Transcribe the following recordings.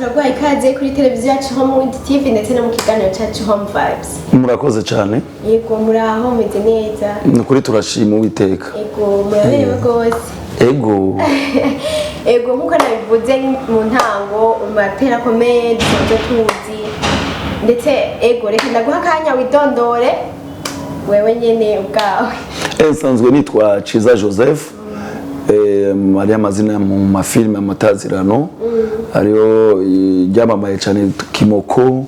turagwaye ikaze kuri televiziyo yacu Homewood TV ndetse no mu kiganiro cyacu Home Vibes. Murakoze cyane. Yego muraho meze neza. Nukuri turashima Uwiteka. Yego muraberewe gose. Ego. Ego nkuko nabivuze mu ntango umatera komedi cyo tuzi. Ndetse ego reka ndaguha kanya widondore wewe nyene ubwawe. Nsanzwe nitwa Ciza Joseph. Ari amazina mu mafilme amatazirano. Ariyo ryamamaye cyane Kimoko.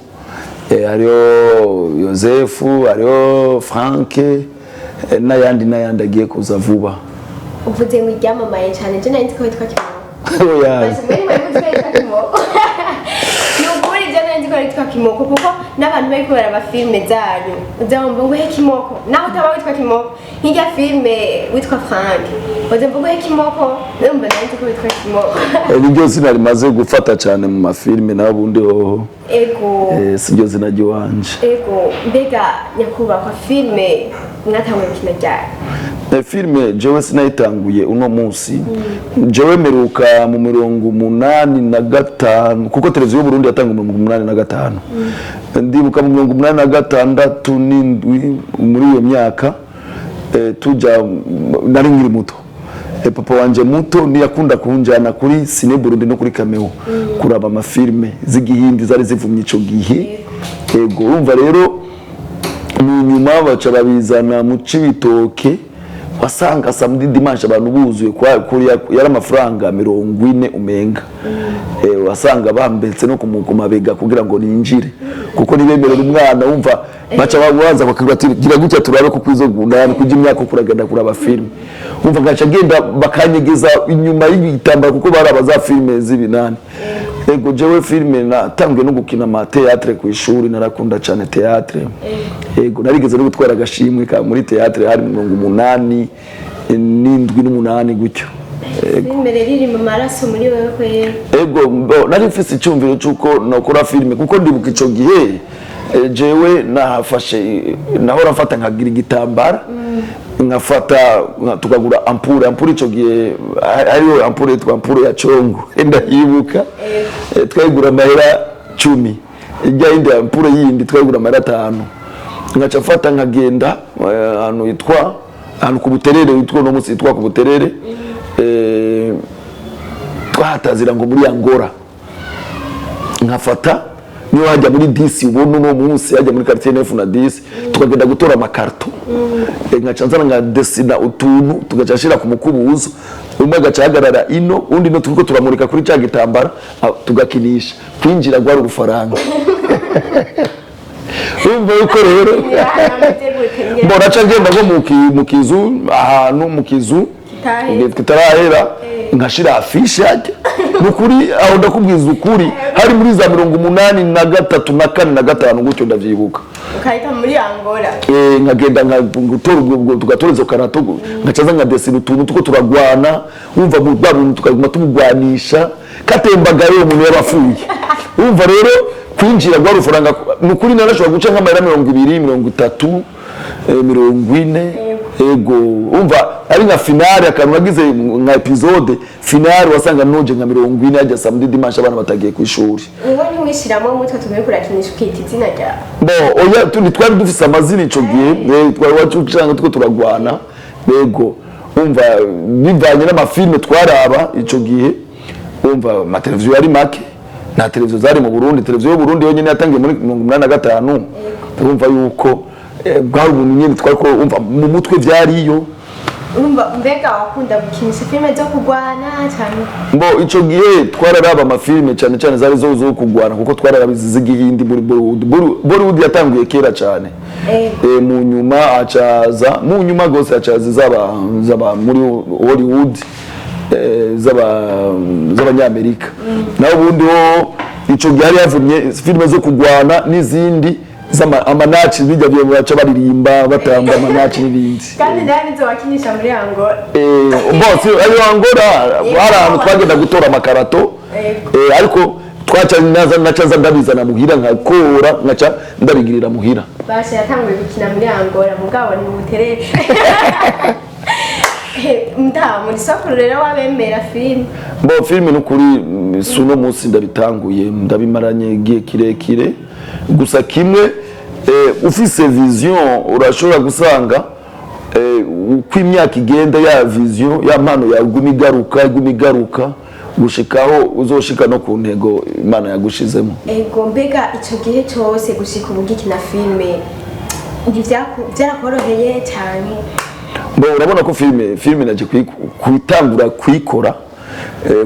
Ariyo Yosefu, ariyo Frank n'ayandi agiye kuza vuba. Uvuze ngo ryamamaye cyane je nari nzi ko witwa Kimoko. Oya. Basi mwe witwa Kimoko. Nukuri je nari nzi ko witwa Kimoko kuko n'abantu bari kubera aba filme zanyu. Uzamva ngo he Kimoko. Naho utaba witwa Kimoko. Hirya filme witwa Frank. Uzamva ngo he Kimoko. Ndumva nari nzi ko witwa Kimoko. Niryo zina rimaze gufata cyane mu mafilme n'abundi hoho. Ego. Siryo zina ry'wanje. Ego mbega nyakubahwa filme mwatanguye gukina ryari? Filme jewe sinayitanguye uno munsi. Jewe meruka mu 85 kuko televiziyo y'u Burundi yatanga mu 85. Ndibuka mu 86 n'indwi muri iyo myaka tuja nari nkiri muto. Papa wanje muto niyakunda kunjana kuri Cine Burundi no kuri Cameo kuraba amafilme z'igihindi zari zivumye ico gihe. Ego urumva rero nyuma baca babizana mu Cibitoke wasanga samedi dimanche abantu buzuye kuri yari amafaranga 40 umenga. Wasanga bambetse no kumabega kugira ngo ninjire kuko nibemerera umwana wumva baca babubanza bakagira gutya turabe ko kwizo gundana kujya imyaka kuragenda kuraba filme wumva gaca genda bakanyegeza inyuma y'igitambara kuko barabaza filme z'ibinani. Ego jewe filme natambwe no gukina ama théâtre ku ishuri narakunda cyane théâtre. Ego narigeze no gutwara agashimwe ka muri théâtre hari 87 n'indwi gutyo. Filme riri mu maraso muri wewe kwera. Ego nari mfise icyumviro cyuko nokora filme kuko ndibuka ico gihe jewe nahafashe nahora mfata nkagira igitambara ngafata tukagura ampure ico gihe hariyo ampure ya chongo ndayibuka twagura amahera 10 ijya indi ampure yindi twagura amahera 5 ngaca mfata nkagenda hano yitwa hano ku Buterere witwa no munsi yitwa ku Buterere twatazira ngo muri Angora nkafata niyo hajya muri 10 ubona no munsi hajya muri quartier 9 na 10 tukagenda gutora amakarto ngaca nzana nga desina utuntu tugacashira ku mukubuzo umwe gacahagarara ino undi no turiko turamurika kuri cya gitambara tugakinisha kwinjira gwari urufaranga. Umva uko rero mbona cagenda ngo mukizu ahantu mukizu kitarahera nkashira afishe yajya nukuri aho ndakubwiza ukuri hari muri za 83 na 4 na 4 na 5 gutyo ndavyibuka ukahita muri Angora nkagenda ngatora tugatoreza karato ngacaza ngadesina utuntu tuko turagwana umva mu babuntu tukaguma tumugwanisha katembaga yo umuntu yabafuye umva rero kwinjira gwa rufaranga nukuri narashobora guca nk'amahera 20 30 40. Ego umva ari nka finale akantu nagize nka episode finale wasanga noje nka 40 ajya samedi dimanche abana batagiye ku ishuri. Uwo ni wishiramo umutwe tugiye kurakinisha ukita izina rya. Oya twari dufise amazina ico gihe twari wacucanga tuko turagwana. Ego umva bivanye n'amafilme twaraba ico gihe umva ama televiziyo yari make na televiziyo zari mu Burundi televiziyo y'u Burundi yonyene yatangiye muri 85 umva yuko bwa ubuntu nyine twako umva mu mutwe byariyo umva mbega wakunda gukinisha filme zo kugwana cyane ico gihe twararaba amafilme cyane cyane zari zo kugwana kuko twararabizi z'igihindi muri Bollywood yatanguye kera cyane mu nyuma acaza mu nyuma gose acaza zaba muri Hollywood z'abanyamerika naho ubundi ho ico gihe yari yavumye filme zo kugwana n'izindi amanaci bijya byo baca baririmba batamba amanaci n'ibindi kandi ndani zo wakinisha muri Angora bose ayo Angora bara twagenda gutora amakarato ariko twaca nacaza ndabizana muhira nkakora ngaca ndabigirira muhira basha yatanguye gukina muri Angora mugabo ni mu Buterere mda muri sokuru rero wabemera film bo film n'ukuri suno munsi ndabitanguye ndabimaranye igihe kirekire gusa kimwe ufise vision urashobora gusanga uko imyaka igenda ya vision ya mpano yagumigaruka gushikaho uzoshika no ku ntego Imana yagushizemo. Ego mbega ico gihe cyose gushika ubugikina filme byakoroheye cyane. Bo urabona ko filme naje kwitangura kwikora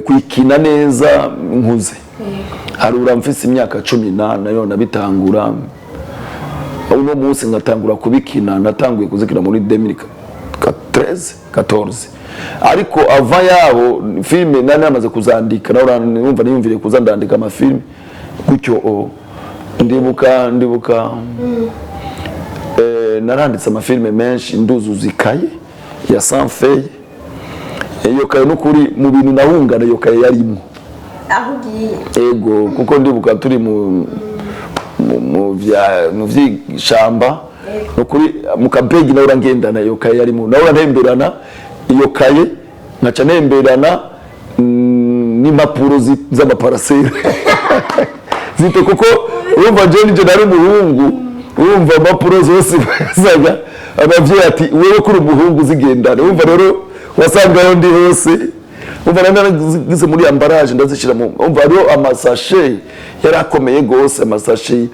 kwikina neza nkuze. Harura mfise imyaka 18 nayo nabitangura. Uno munsi ngatangura kubikina natanguye kuzikina muri 2014 ariko ava yabo filme nane amaze kuzandika naho numva niyumvire kuzandandika ama filme gutyo ndibuka naranditse ama filme menshi nduzuzikaye ya sanfeye iyo kaye n'ukuri mu bintu nahungana iyo kaye yarimo aho giye ego kuko ndibuka turi mu vy'ishamba n'ukuri mu kabegi naho rangendana iyo kaye yarimo naho rantemberana iyo kaye nkaca nemberana n'impapuro z'amaparasera zite kuko urumva je nari umuhungu urumva impapuro zose zaga abavyeyi ati wewe kuri umuhungu zigendana urumva rero wasangayo ndi hose urumva naragize muri ambarage ndazishira mu urumva rero amasashe yarakomeye gose amasashe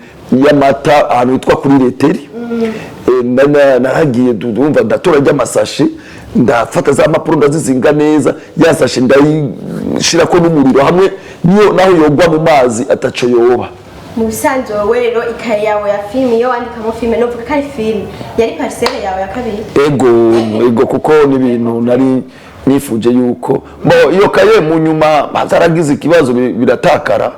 y'amata ahantu hitwa kuri leteri naragiye urumva ndatora ry'amasashe ndafata za mapuro ndazizinga neza yasashe ndayishira ko n'umuriro hamwe niyo naho yogwa mu mazi ataco yoba mu bisanzwe wowe rero ikaye yawe ya filime iyo wandikamo filime novuga ko ari filime yari parcelle yawe ya kabiri ego kuko n'ibintu nari nifuje yuko bo iyo kaye mu nyuma zaragize ikibazo biratakara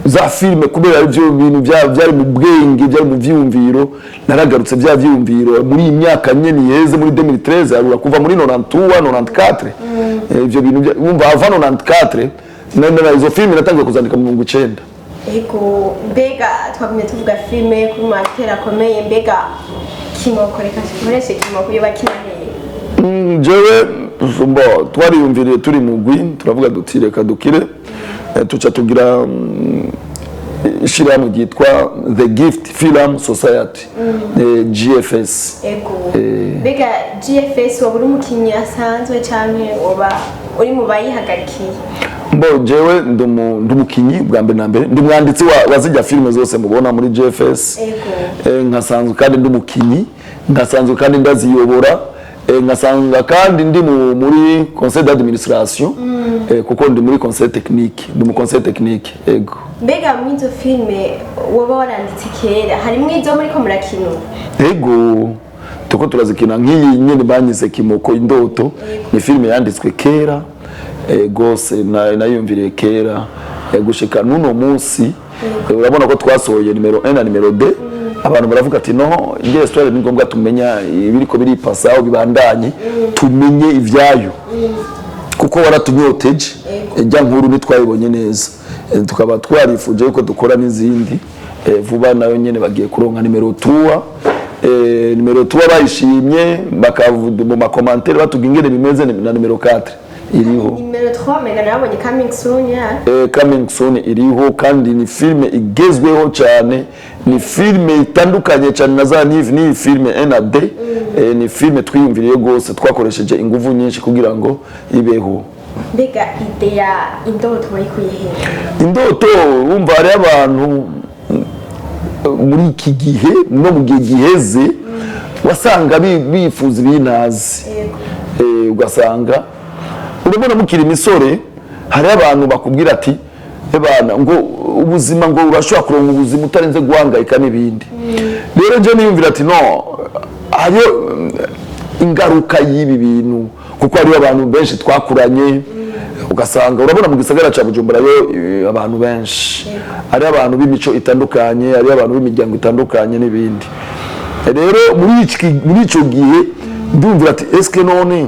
za filime kubera ibyo bintu byari mu bwenge byari mu vyumviro naragarutse bya vyumviro muri imyaka nyene yeze muri 2013 arura kuva muri 93 94 ibyo bintu umva ava 94 nenda izo filime natangiye kuzandika mu 19. Ego mbega twagumye tuvuga filime kuri matera akomeye mbega kimoko reka tukoreshe kimoko yo bakinaniye jewe mbo twariyumviriye turi mu gwi turavuga duti reka dukire tuca tugira ishirahamwe ryitwa The Gift Film Society GFS. Ego mbega GFS waburi umukinyi asanzwe cyane oba uri mu bayihagarikiye? Mbo jewe ndumukinyi bwa mbere na mbere ndumwanditsi wazijya filime zose mubona muri GFS. Ego nkasanzwe kandi ndumukinyi nkasanzwe kandi ndaziyobora ngasanga kandi ndi muri conseil d'administration kuko ndi muri conseil technique ndi mu conseil technique ego mbega mwizo filme woba waranditse kera harimo izo muri ko murakino ego tuko turazikina nk'iyi nyene banyise kimoko Indoto ni filme yanditswe kera gose nayumvire kera gushika nuno munsi urabona ko twasohoye numero 1 na numero 2 abantu baravuga ati no ngiye story ni ngombwa tumenya ibiriko biripasa aho bibandanye tumenye ivyayo kuko waratunyoteje ejya nkuru nitwayibonye neza tukaba twarifuje yuko dukora n'izindi vuba nayo nyene bagiye kuronka numero 2 numero 2 bayishimye bakavuga mu makommentaire batuga ingene bimeze na numero 4 iriho numero 3 mega nabonye coming soon ya coming soon iriho kandi ni filme igezweho cyane ni filme itandukanye cyane na za ni filme NAD ni filme twiyumviriye gose twakoresheje ingufu nyinshi kugira ngo ibeho mbega idea Indoto wayikuye Indoto umva ari abantu muri iki gihe no mu gihe giheze wasanga bifuza ibinazi ugasanga urabona mukiri misore hari abantu bakubwira ati ebana ngo ubuzima ngo urashobora kuronka ubuzima utarenze guhangayika n'ibindi rero nje niyumvira ati no ayo ingaruka y'ibi bintu kuko ari abantu benshi twakuranye ugasanga urabona mu gisagara ca Bujumbura yo abantu benshi ari abantu b'imico itandukanye ari abantu b'imiryango itandukanye n'ibindi rero muri ico gihe ndumvira ati eske none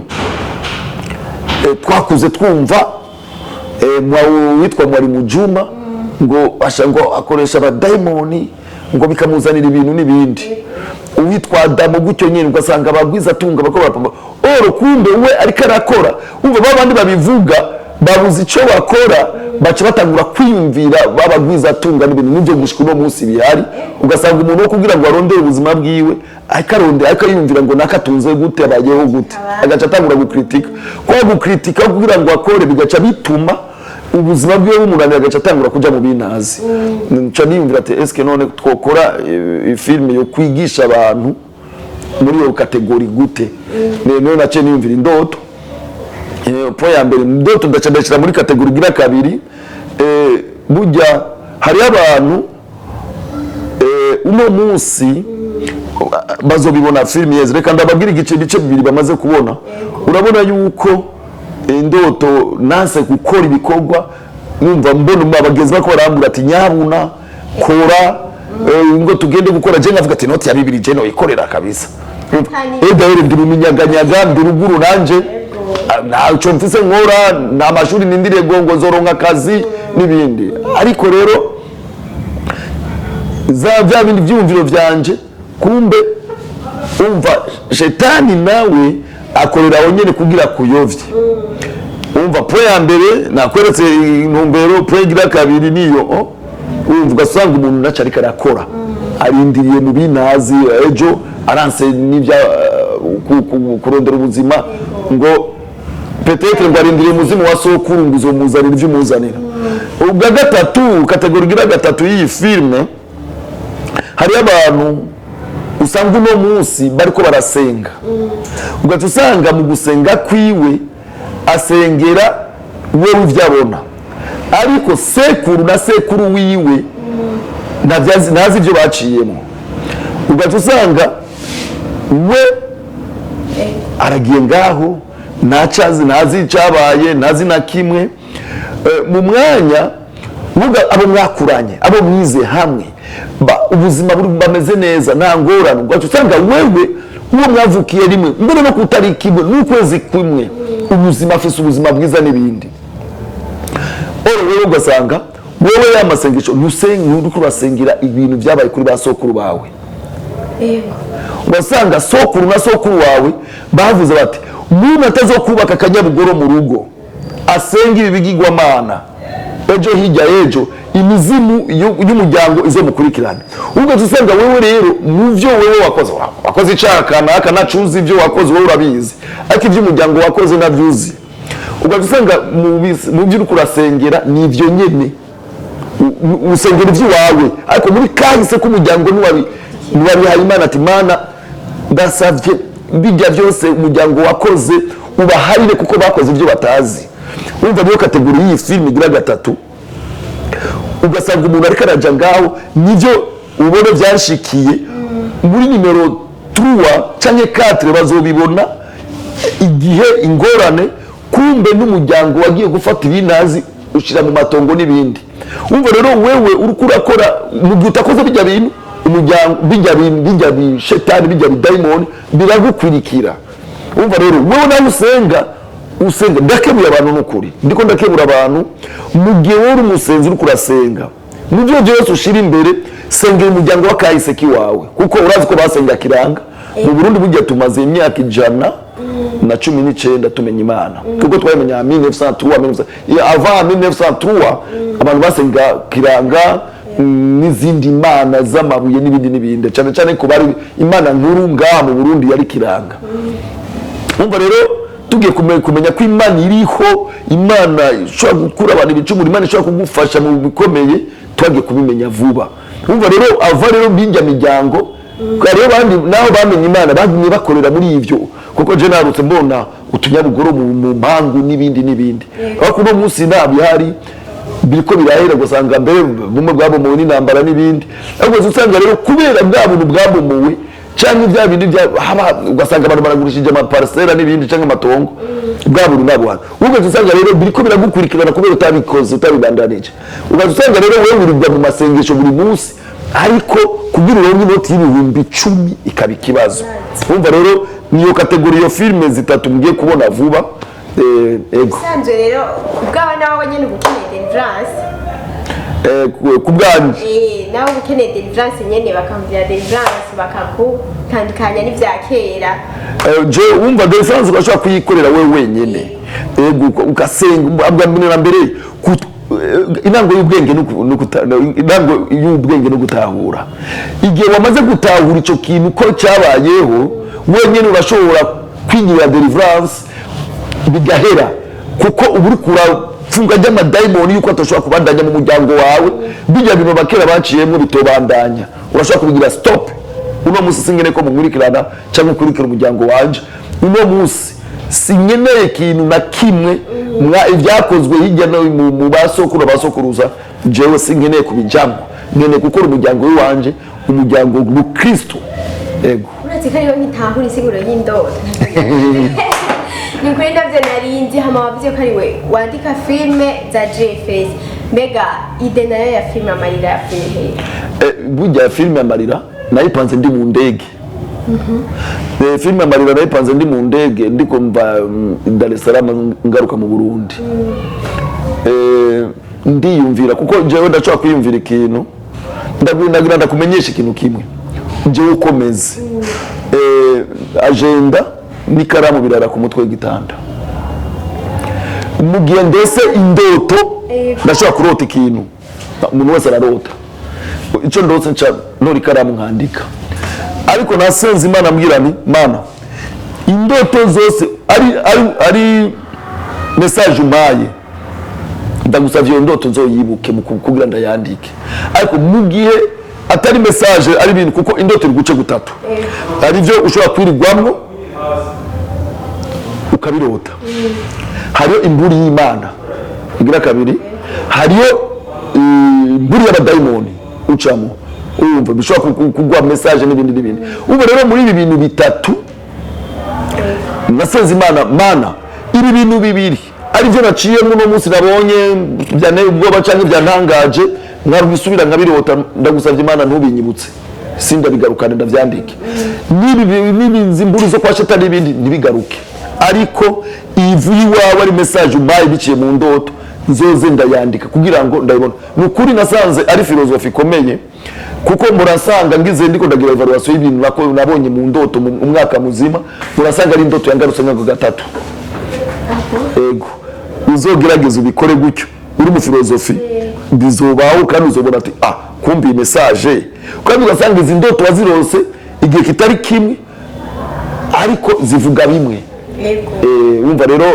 twakuze twumva witwa Mwari Mujuma ngo asha ngo akoresha abadayimoni ngo bikamuzanira ibintu n'ibindi uwitwa Adamu gutyo nyine ugasanga abagwiza tunga bakora papa oro kumbe we ariko arakora umva babandi babivuga babuze ico bakora baca batangura kwiyumvira babagwiza tunga n'ibintu n'ibyo gushika no munsi bihari ugasanga umuntu wo kugira ngo arondere ubuzima bwiwe ariko yumvira ngo nakatunze gute abayeho gute agaca atangura gukritika kwa gukritika kugira ngo akore bigaca bituma ubuzima bwiwe bumunanira agaca atangura kuja mu bintazi nca niyumvira ati eske none twokora filme yo kwigisha abantu muri iyo kategori gute none nace niyumvira Indoto po ya mbere Indoto ndacadashira muri kategori gira kabiri burya hari abantu uno munsi bazobibona filme yeze reka ndababwira igice bibiri bamaze kubona urabona yuko Indoto nase gukora ibikorwa numva mbona abagezi bako barambura ati nyabuna kora ngo tugende gukora je ngavuga ati noti ya bibiri je no ikorera kabisa daire ndi muminyaganyaga ndi ruguru nanje naco mfise nkora na mashuri nindire gongo zoronka kazi nibindi ariko rero za bya bindi byumviro byanje kumbe umva shetani nawe akorera onyene kugira kuyovye umva po ya mbere nakweretse intumbero po gira kabiri niyo umva ugasanga umuntu naca ariko arakora arindiriye mu binazi ejo aranse n'ibya kurondera ubuzima ngo peut-être ngo arindiriye muzimu wa sokuru ngo uzomuzanira ibyo umuzanira ubwa gatatu kategori gira gatatu y'iyi filme hari abantu usanga uno munsi bariko barasenga ugaca usanga mu gusenga kwiwe asengera wewe ivyabona ariko sekuru na sekuru wiwe ntazi ibyo baciyemo ugaca usanga we aragiye ngaho ntazi icabaye ntazi na kimwe mu mwanya abo mwakuranye abo mwize hamwe ubuzima bameze neza nta ngorane ugaca usanga wewe uwo mwavukiye rimwe mbere no kutari kimwe n'ukwezi kumwe ubuzima afise ubuzima bwiza n'ibindi wewe ugasanga wewe yamasengesho nturiko urasengera ibintu byabaye kuri ba sokuru bawe ugasanga sokuru na sokuru wawe bavuze bati umuntu atazokubaka akanyabugoro mu rugo asenga ibi bigirwamana ejo hirya ejo imizimu y'umuryango izo mukurikirana ugaca usanga wewe rero mu byo wewe wakoze icaka naka nacuzi ibyo wakoze wowe urabizi ariko iby'umuryango wakoze navyuzi ugaca usanga mu byo uriko urasengera ni ivyo nyene usengera ivy'iwawe ariko muri kahise k'umuryango ntiwabihaye Imana ati Mana ndasavye bijya byose umuryango wakoze ubaharire kuko bakoze ibyo batazi umva niyo kategori y'iyi filme igira gatatu ugasanga umuntu ariko araja ngaho nivyo ubone byanshikiye muri nimero 3 canke 4 bazobibona igihe ingorane kumbe n'umuryango wagiye gufata ibinazi ushira mu matongo n'ibindi umva rero wewe uriko urakora mu gihe utakoze bijya bintu umuryango bijya bishetani bijya bidaimoni biragukwirikira umva rero wewe nawe usenga ndakebura abantu n'ukuri ndiko ndakebura abantu mu gihe wowe umusenzi uriko urasenga mu byo byose ushira imbere sengera umuryango wa kahise kiwawe kuko urazi ko basenga kiranga mu Burundi burya tumaze imyaka 119 tumenya Imana kuko twamenye 1903 avant 1903 abantu basenga kiranga n'izindi mana z'amabuye n'ibindi cyane cyane ko bari Imana nkuru ngaha mu Burundi yari kiranga umva rero tugiye kumenya ko Imana iriho Imana ishobora gukura abantu ibicumuro Imana ishobora kugufasha mu bikomeye twagiye kubimenya vuba umva rero ava rero bijya miryango rero bandi naho bamenye Imana bagumye bakorera muri ivyo kuko je narutse mbona utunyabugoro mu mpangu n'ibindi ariko no munsi nabihari biriko birahera gusanga mbere bumwe bwabo mu n'intambara n'ibindi ariko usanga rero kubera bwa buntu bwabomowe cyangwa ibya bindi ugasanga abantu baragurishije amaparcela n'ibindi cyangwa amatongo bwa buntu nabwo ubwo usanga rero biriko biragukurikirana kubera utabikoze utabibandanije ugasanga rero wewe uribwa mu masengesho buri munsi ariko kugira uronke inoti y'ibihumbi 10 ikaba ikibazo umva rero niyo kategori yo filme zitatu mugiye kubona vuba ego sanzwe rero kubwawe nawe nyene gukeneye deliverance kubwanje nawe gukeneye deliverance nyene bakamvira deliverance kwitandukanya n'ivya kera je wumva defense ugashobora kuyikorera wewe wenyene ego ugasenga abwambira mbere inango y'ubwenge no gutahura igihe wamaze gutahura ico kintu ko cyabayeho wenyene urashobora kwinjira deliverance bigahera kuko uburi kurafunga ry'amadayimoni yuko atashobora kubandanya mu muryango wawe bijya bintu bakera baciyemo bitobandanya urashobora kubigira stop uno musi singene ko mumurikirana cyangwa kurikira umuryango wanje uno musi sinyeneye kintu na kimwe ibyakozwe hirya no mu basokuruza jewe sinkeneye kubijambo nkeneye gukora umuryango wanje umuryango w'Ukristo ego uretse ko ariyo nkitahura isiguro y'indoto ni kuri ndavye narinzi hama wavuze ko ari we wandika filme za JFS mbega ide nayo ya filme amarira ya filme burya filme amarira nayipanze ndi mu ndege filme amarira nayipanze ndi mu ndege ndiko mva Dar es Salaam ngaruka mu Burundi ndiyumvira kuko jewe ndashobora kwiyumvira ikintu ndagira ndakumenyesha ikintu kimwe jewe ukomeze agenda n'ikaramu birara ku mutwe w'igitanda mugihe ndetse indoto ndashobora kurota ikintu umuntu wese ararota icyo ndose nca nora ikaramu nkandika ariko nasenze Imana ambwira nti Mana indoto zose ari message umpaye ndagusavye indoto nzoyibuke mu kugira ndayandike ariko mugihe atari message ari ibintu kuko indoto iri guce gutatu ari byo ushobora kwirigwamwo ukabirota hariyo imburi y'Imana igira kabiri hariyo imburi y'abadayimoni ucamo umva bishobora kugwa message n'ibindi ubu rero muri ibi bintu bitatu nasenze Mana ibi bintu bibiri ari byo naciye muno munsi nabonye byane ubwoba cyangwa byantangaje nkabisubira nkabirota ndagusavye Imana ntubinyibutse sinda bigarukane ndavyandike nibi zimburi zo kwa shetani ibindi nibigaruke ariko ivu yiwawe ari message umpaye biciye mu ndoto nzoze ndayandika kugira ngo ndayibona nukuri nasanze ari philosophy ikomeye kuko murasanga ngize ndiko ndagira evaluation y'ibintu nabonye mu ndoto umwaka muzima murasanga ari indoto yangarutse nko gatatu ego uzogerageza ubikore gutyo uri mu philosophy bizobaho kandi uzobona ati kumbi message kandi ugasanga izi ndoto wazirose igihe kitari kimwe ariko zivuga bimwe wumva rero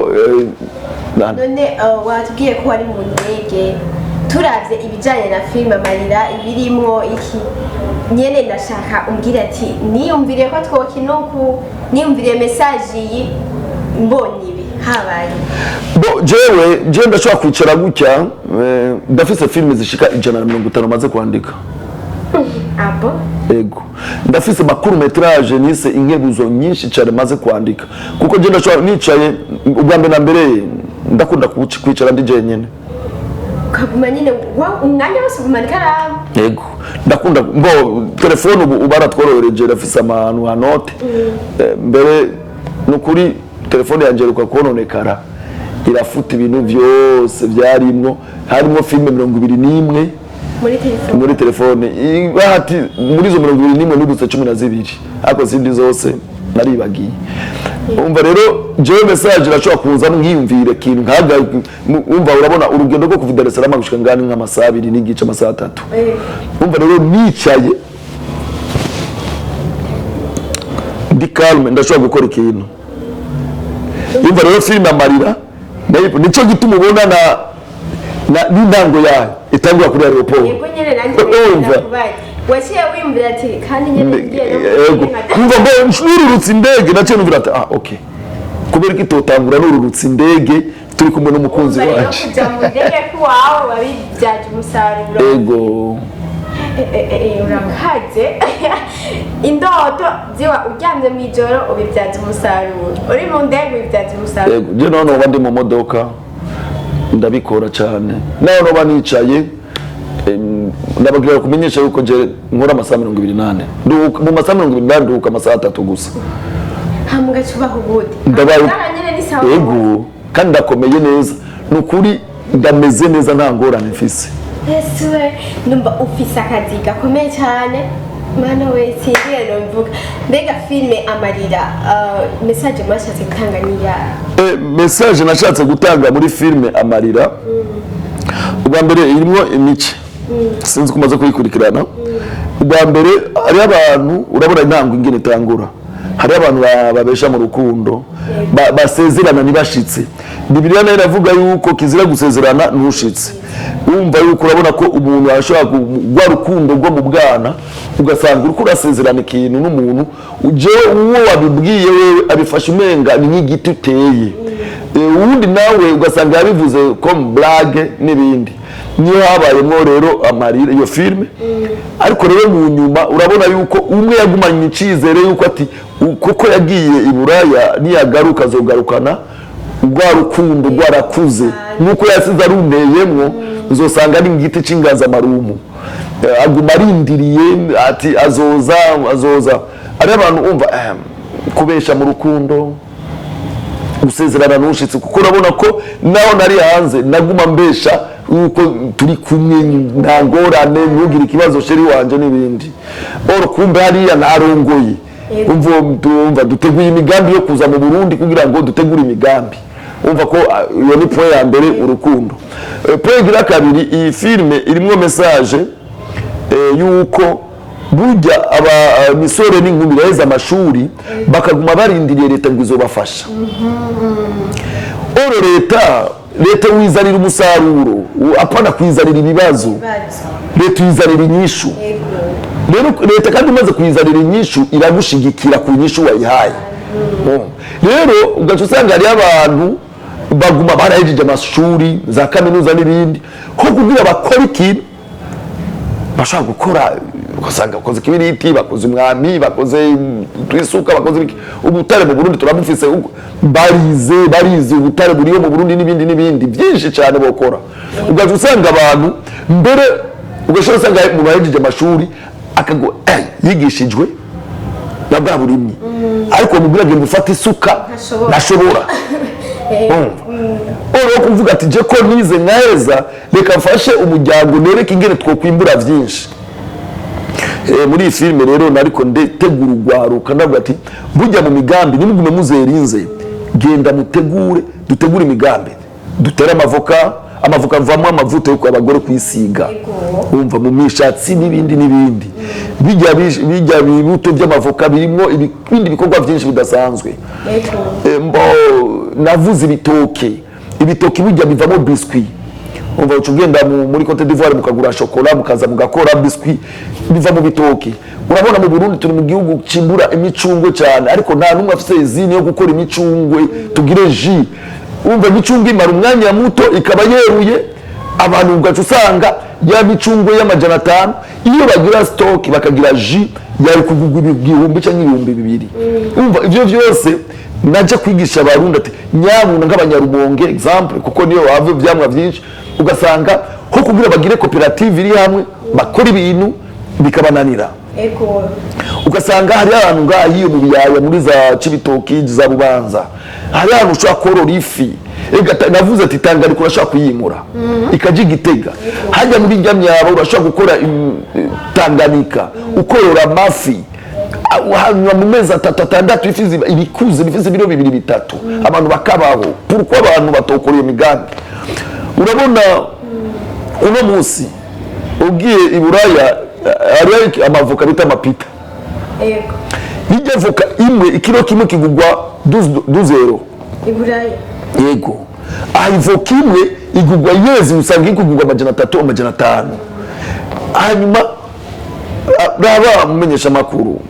none watubwiye ko wari mu ndege turavye ibijanye na filme amarira ibirimwo iki nyene ndashaka umbwira ati niyumviriye ko twokinuku niyumviriye message yi mbonye ibi habaye jewe ndashobora kwicara gutya ndafise filme zishika 150 maze kwandika abo ego ndafise makuru metrage nise inkebuzo nyinshi cyane maze kwandika kuko je ndashobora nicaye ubwambe na mbere ndakunda kwicara ndi jenyene ukaguma nyine umwanya wose ugumana ikaramu yego ndakunda telefone ubu baratworohereje rafise ahantu hanote mbere nukuri telefone yanje ukakononekara irafuta ibintu byose byarimwo harimo filme 21 muri telefone bahati muri zo 21 nibutse 12 ariko zindi zose naribagiye umva rero jewe message irashobora kuza nkiyumvire kintu nkaga umva urabona urugendo rwo kuva Dar es Salaam gushika ngani nk'amasaha 2 n'igice amasaha 3 umva rero nicaye ndi calme ndashobora gukora ikintu umva rero filme amarira nico gituma ubona n'intango yayo itangura kuri aeroport yego nyene nanjye nakubaye waciye wiyumvira ati kandi nyene ngiye umva nururutse indege naciye numvira ati okay kubera ko itotangura nururutse indege turi kumwe n'umukunzi wacu kujya mu ndege kuwawe wabibyaje umusaruro yego urakaze indoto ziwa uryamye mu ijoro ubibyaje umusaruro uri mu ndege ubibyaje umusaruro yego je none uba ndi mu modoka ndabikora cyane naho noba nicaye ndababwira kumenyesha yuko je nkora amasaha 28 mu masaha 28 nduka amasaha 3 gusa hamuga cubaho gute ndabaye yego kandi ndakomeye neza nukuri ndameze neza nta ngorane mfise ese numva ufise akazi gakomeye cyane Mana we singiye no mvuga mbega filme amarira message mwashatse gutanga niya message nashatse gutanga muri filme amarira ubwa mbere irimo imice sinzi kumaze kuyikurikirana ubwa mbere ari abantu urabona intango ingene itangura hari abantu babesha mu rukundo basezerana nibashitse Bibiliya nayo iravuga yuko kizira gusezerana nushitse umva yuko urabona ko umuntu ashobora kugwa rukundo rwo mu bwana ugasanga uriko urasezerana ikintu n'umuntu uje uwo wabibwiye wewe abifasha umenga ni nk'igiti uteye uwundi nawe ugasanga yabivuze comme blague n'ibindi niyo habayemo rero amarira iyo filme ariko rero mu nyuma urabona yuko umwe yagumanye icizere yuko ati kuko yagiye iburaya niyagaruka azogarukana rwa rukundo rwarakuze nuko yasize aruneyemwo uzosanga ari igiti c'inganzamarumbu aguma arindiriye ati azoza ari abantu umva kubesha mu rukundo gusezerana nushitse kuko urabona ko naho nari hanze naguma mbesha uko turi kumwe nta ngorane ntugire ikibazo sheri wanje n'ibindi kumbe hariya narongoye umva duteguye imigambi yo kuza mu Burundi kugira ngo dutegure imigambi umva ko iyo ni point ya mbere urukundo point ya kabiri iyi filme irimo message yuko burya misore n'inkumi baheza amashuri bakaguma barindiriye leta ngo izobafasha oro leta wizanira umusaruro apana kwizanira ibibazo leta wizanira inyishu rero leta kandi umaze kwizanira inyishu iragushigikira ku nyishu wayihaye rero ugaca usanga hari abantu baguma barahejeje amashuri za kaminuza n'ibindi ko kugira bakora ikintu bashaka gukora ugasanga bakoze kibiriti bakoze umwami bakoze twisuka bakoze ubutare mu Burundi turabufise barize ubutare buriyo mu Burundi n'ibindi byinshi cyane bokora ugaca usanga abantu mbere ugashobora usanga mu bahejeje amashuri akago yigishijwe na bwa burimyi ariko mubwira ngo mufate isuka nashobora oro kuvuga ati je ko nize neza reka mfashe umujyango nereke ingene twokwimbura byinshi muri iyi filme rero nariko ndetegura urwaruka ndavuga ati burya mu migambi nimugume muzerinze genda dutegure imigambi dutera amavoka mvamo amavuta yo abagore kwisiga umva mu mishatsi n'ibindi bijya bibuto by'amavoka birimo ibindi bikorwa byinshi bidasanzwe navuze ibitoki burya bivamo biscuit umva ucugenda muri Cote d'Ivoire mukagura chocolat mukaza mugakora biscuit biva mu bitoki urabona mu Burundi turi mu gihugu cimbura imicungwe cyane ariko nta numwe afite izini yo gukora imicungwe tugire jus umva imicungwe imara umwanya muto ikaba yeruye abantu ugaca usanga ya micungwe y'amajana 5 iyo bagira stock bakagira jus yari kugugwa ibihumbi cyangwa ibihumbi 2 umva ivyo byose naje kwigisha abarundi ati nyabuna nk'abanyarumonge example kuko niyo wave byamwa byinshi ugasanga ho kugira bagire koperative iri hamwe bakora ibintu bikabananira ugasanga hari abantu ngahiyo mu biyaya muri za Cibitoki za Bubanza hari abantu ushaka korora ifi navuze ati Tanganyika urashaka kuyimura ikaje Gitega hajya muri Nyamyaba urashaka gukora Tanganyika ukorora amafi hanyuma mu mezi 3-6 ifizi ibikuze bifise biro 2-3 abantu bakabaho pourquoi abantu batokora iyo migambi urabona uno munsi ugiye iburaya ari amavoka bita amapita bijya voka imwe ikiro kimwe kigugwa 12 iburaya yego ivoka imwe igugwa yezi usanga ikugugwa amajana 3 amajana 5 hanyuma raba mumenyesha makuru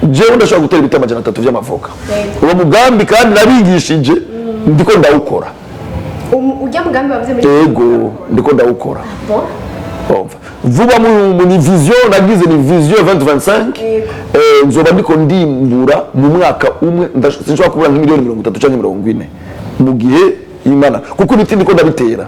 jewe ndashaka gutera ibiti amajana 3 vy'amavoka uwo mugambi kandi nabigishije ndiko ndawukora ujya mugambi bavuze muri yego ndiko ndawukora vuba mu vision nagize ni vision 2025 nzoba ndiko ndimbura mu mwaka umwe sinshobora kubura nk'imiliyoni 30 cyangwa 40 mu gihe Imana kuko ibiti ndiko ndabitera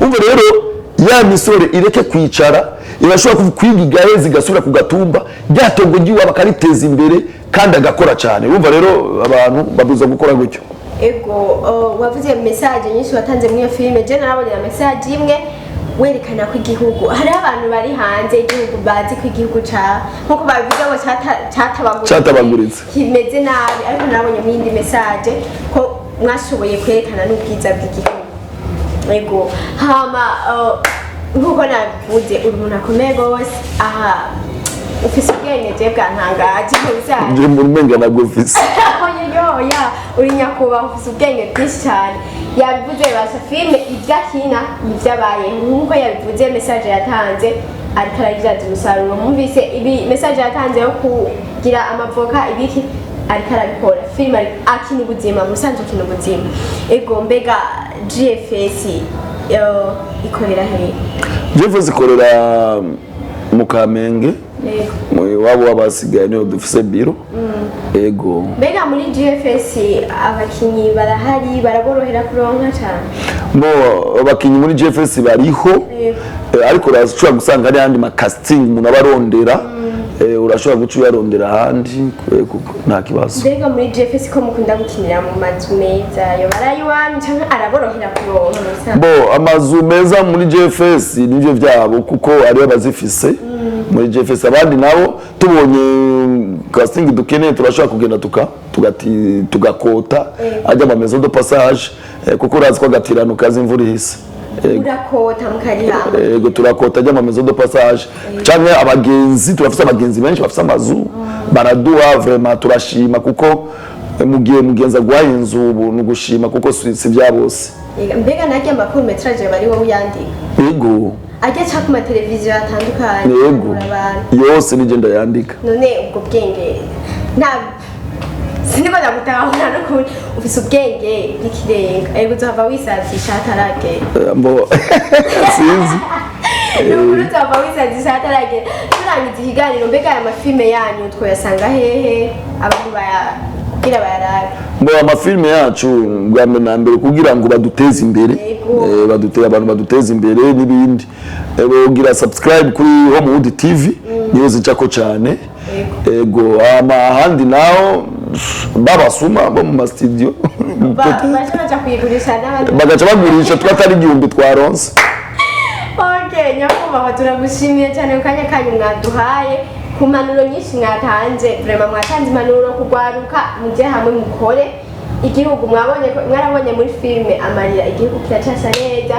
umva rero ya misore ireke kwicara irashobora kwiga igahezi gasubira ku gatumba ryatongo giwa bakariteza imbere kandi agakora cyane umva rero abantu babuza gukora gutyo wavuze message nyinshi watanze muri iyo filme je narabonye message imwe werekana ko igihugu hari abantu bari hanze igihugu bazi ko igihugu nkuko babivuze ngo cyatabaguritse kimeze nabi ariko nabonye mu yindi message ko mwashoboye kwerekana n'ubwiza bw'igihugu yego hama nkuko navuze uri umuntu akomeye gose aha ufise ubwenge je bwantangaje uzaje je mu menga na gofisi oya uri nyakuba ufise ubwenge bwinshi cyane yabivuze basha filme ivyakina nivyabaye nkuko yabivuze message yatanze ariko aragize umusaruro mwumvise ibi message yatanze yo kugira amavoka ibiki ariko arabikora filme akina ubuzima musanzwe akina ubuzima ego mbega GFS ikorera he GFS ikorera mu Kamenge wabo wabasigaye niyo dufise biro ego mbega muri GFS abakinyi barahari baraborohera kuronka cyane mo abakinyi muri GFS bariho ariko urashobora gusanga ari handi ma casting umuntu abarondera urashobora guca uyarondera handi nta kibazo mbega muri GFS ko mukunda gukinira mu mazu meza yo barayiwani cyangwa araborohera kuronka bo amazu meza muri GFS nivyo vyabo kuko ari abazifise muri GFS abandi nabo tubonye casting dukeneye turashaka kugenda tugakota ajya mu maison de passage kuko urazi ko gatirano kazi imvura ihise urakota mukariha ego turakota ajya mu maison de passage canke abagenzi turafise abagenzi benshi bafise amazu baraduha vraiment turashima kuko mugiye mugenza gwahinze ubu nugushima kuko si bya bose mbega najya amakuru metrage bari wowe yandika ego ajya cha ku mateleviziyo atandukanye yego yose nije ndayandika none ubwo bwenge nta siniko ndagutahura no ku ufise ubwenge n'ikirenga ego uzava wisazisha atarage mbo sinzi n'ukuri uzava wisazisha atarage turangiza ikiganiro mbega aya mafilme yanyu twoyasanga hehe abantu kugira bayarabe mbo amafilme yacu bwa mbere kugira ngo baduteze imbere abantu baduteze imbere n'ibindi bogira subscribe kuri Homewood TV niyo zicako cyane ego ahandi naho babasuma bo mu studio bagaca kuyigurisha n'abandi bagaca bagurisha twatari igihumbi twaronse okay nyakubahwa turagushimiye cyane ku kanya kanyu mwaduhaye ku manuro nyinshi mwatanze vraiment mwatanze impanuro kugwaruka mujye hamwe mukore igihugu mwarabonye muri filme amarira igihugu kiracasa neza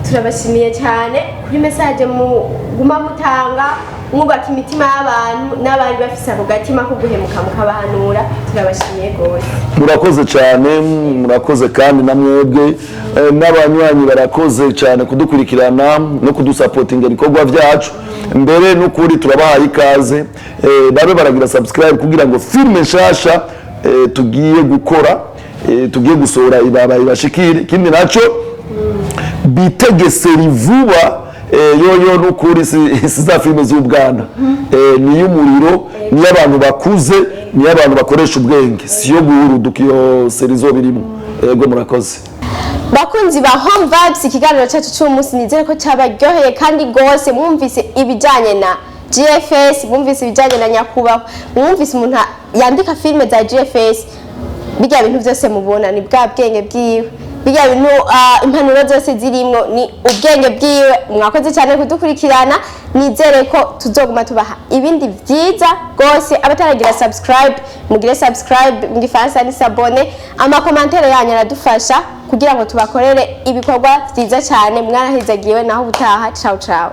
turabashimiye cyane kuri message muguma mutanga mwubaka imitima y'abantu n'abari bafise ako gatima ko guhemuka mukabahanura turabashimiye gose murakoze cyane murakoze kandi namwebwe n'abanywanyi barakoze cyane kudukurikirana no kudusupportinga ibikorwa byacu mbere n'ukuri turabahaye ikaze babe baragira subscribe kugira ngo filme nshasha tugiye gukora tugiye gusohora ibashikire kindi naco bitegeseri vuba yo n'ukuri za filme z'ubwana ni y'umuriro ni y'abantu bakuze ni y'abantu bakoresha ubwenge siyo guhuruduka iyo serizo birimo yego murakoze bakunzi ba Home Vibes ikiganiro cyacu cy'umunsi nizere ko cyabaryoheye kandi gose mwumvise ibijanye na GFS mwumvise ibijanye na nyakubahwa mwumvise umuntu yandika filme za GFS bijya bintu byose mubona ni bwa bwenge bwiwe bijya bintu impanuro zose zirimwo ni ubwenge bwiwe mwakoze cyane kudukurikirana nizere ko tuzoguma tubaha ibindi byiza gose abataragira subscribe mugire subscribe mu gifaransa ni s'abonner ama commentaire yanyu aradufasha kugira ngo tubakorere ibikorwa byiza cyane mwarahizagiwe naho butaha ciao ciao